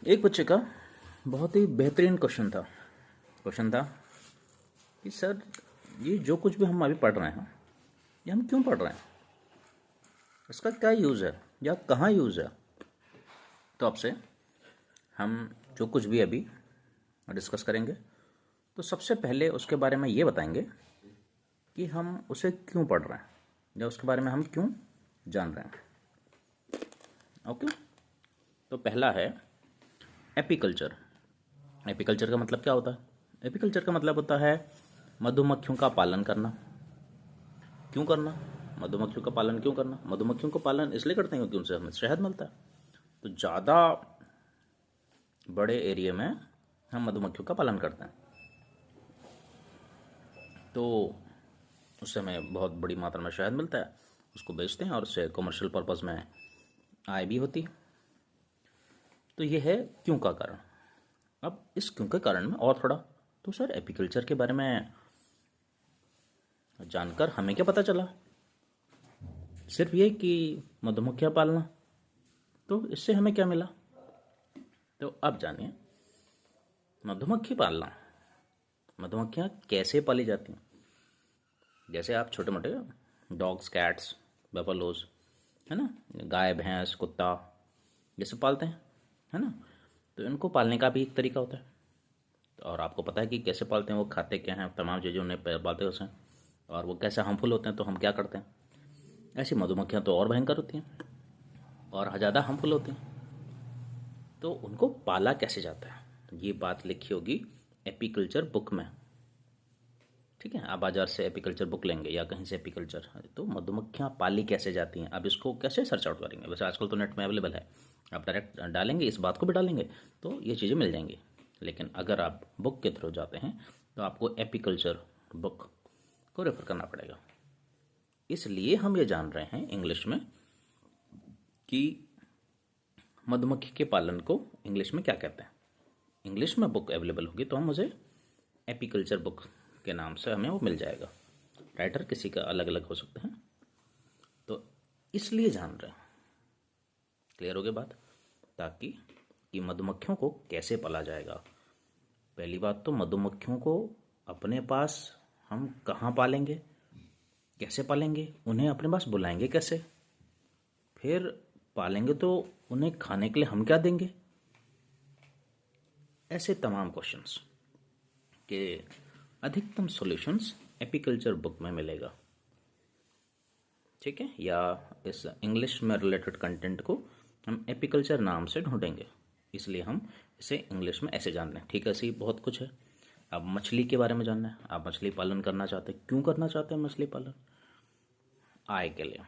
एक बच्चे का बहुत ही बेहतरीन क्वेश्चन था कि सर, ये जो कुछ भी हम अभी पढ़ रहे हैं, ये हम क्यों पढ़ रहे हैं, इसका क्या यूज़ है या कहाँ यूज़ है। तो आपसे हम जो कुछ भी अभी डिस्कस करेंगे, तो सबसे पहले उसके बारे में ये बताएंगे कि हम उसे क्यों पढ़ रहे हैं या उसके बारे में हम क्यों जान रहे हैं। ओके, तो पहला है एपीकल्चर। एपीकल्चर का मतलब क्या होता है? एपीकल्चर का मतलब होता है मधुमक्खियों का पालन करना। क्यों करना? मधुमक्खियों का पालन क्यों करना? मधुमक्खियों का पालन इसलिए करते हैं क्योंकि उनसे हमें शहद मिलता है। तो ज़्यादा बड़े एरिया में हम मधुमक्खियों का पालन करते हैं, तो उससे हमें बहुत बड़ी मात्रा में शहद मिलता है, उसको बेचते हैं और उससे कमर्शियल पर्पज़ में आय भी होती है। तो ये है क्यों का कारण। अब इस क्यों के कारण में और थोड़ा, तो सर एपीकल्चर के बारे में जानकर हमें क्या पता चला? सिर्फ ये कि मधुमक्खियाँ पालना, तो इससे हमें क्या मिला? तो अब जानिए मधुमक्खी पालना, मधुमक्खियाँ कैसे पाली जाती हैं। जैसे आप छोटे मोटे डॉग्स, कैट्स, बफलोज, है ना, गाय, भैंस, कुत्ता ये सब पालते हैं, है ना। तो इनको पालने का भी एक तरीका होता है, तो और आपको पता है कि कैसे पालते हैं, वो खाते क्या हैं, तमाम चीज़ें उन्हें पालते हैं उसे, और वो कैसे हार्मफुल होते हैं, तो हम क्या करते हैं। ऐसी मधुमक्खियाँ तो और भयंकर होती हैं और ज़्यादा हार्मफुल होती हैं। तो उनको पाला कैसे जाता है, ये बात लिखी होगी एपीकल्चर बुक में। ठीक है, आप बाजार से एपीकल्चर बुक लेंगे या कहीं से एपीकल्चर, तो मधुमक्खियाँ पाली कैसे जाती हैं, अब इसको कैसे सर्च आउट करेंगे। वैसे आजकल तो नेट में अवेलेबल है, आप डायरेक्ट डालेंगे, इस बात को भी डालेंगे तो ये चीज़ें मिल जाएंगी। लेकिन अगर आप बुक के थ्रू जाते हैं तो आपको एपीकल्चर बुक को रेफर करना पड़ेगा। इसलिए हम ये जान रहे हैं इंग्लिश में कि मधुमक्खी के पालन को इंग्लिश में क्या कहते हैं। इंग्लिश में बुक अवेलेबल होगी तो हम मुझे एपीकल्चर बुक के नाम से हमें वो मिल जाएगा। राइटर किसी का अलग अलग हो सकते हैं, तो इसलिए जान रहे हैं। क्लियर हो गई बात? ताकि कि मधुमक्खियों को कैसे पाला जाएगा। पहली बात तो मधुमक्खियों को अपने पास हम कहाँ पालेंगे, कैसे पालेंगे, उन्हें अपने पास बुलाएंगे कैसे, फिर पालेंगे तो उन्हें खाने के लिए हम क्या देंगे। ऐसे तमाम क्वेश्चंस के अधिकतम सॉल्यूशंस एपीकल्चर बुक में मिलेगा। ठीक है, या इस इंग्लिश में रिलेटेड कंटेंट को हम एपीकल्चर नाम से ढूंढेंगे, इसलिए हम इसे इंग्लिश में ऐसे जान रहे हैं। ठीक है, ऐसी बहुत कुछ है। अब मछली के बारे में जानना है, आप मछली पालन करना चाहते हैं, क्यों करना चाहते हैं मछली पालन? आय के लिए,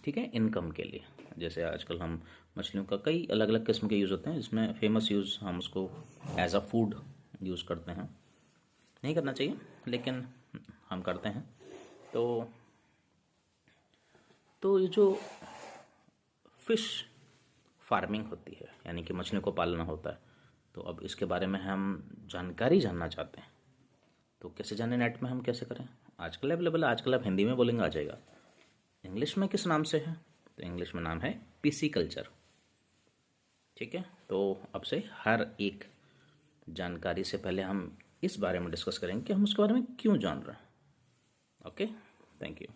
ठीक है, इनकम के लिए। जैसे आजकल हम मछलियों का कई अलग अलग किस्म के यूज़ होते हैं, इसमें फेमस यूज़ हम उसको एज अ फूड यूज़ करते हैं। नहीं करना चाहिए लेकिन हम करते हैं। तो ये जो फिश फार्मिंग होती है, यानी कि मछलियों को पालना होता है, तो अब इसके बारे में हम जानकारी जानना चाहते हैं, तो कैसे जाने? नेट में हम कैसे करें? आजकल अवेलेबल है, आजकल आप हिंदी में बोलेंगे आ जाएगा। इंग्लिश में किस नाम से है? तो इंग्लिश में नाम है पीसी कल्चर। ठीक है, तो अब से हर एक जानकारी से पहले हम इस बारे में डिस्कस करेंगे कि हम उसके बारे में क्यों जान रहे हैं। Okay, thank you.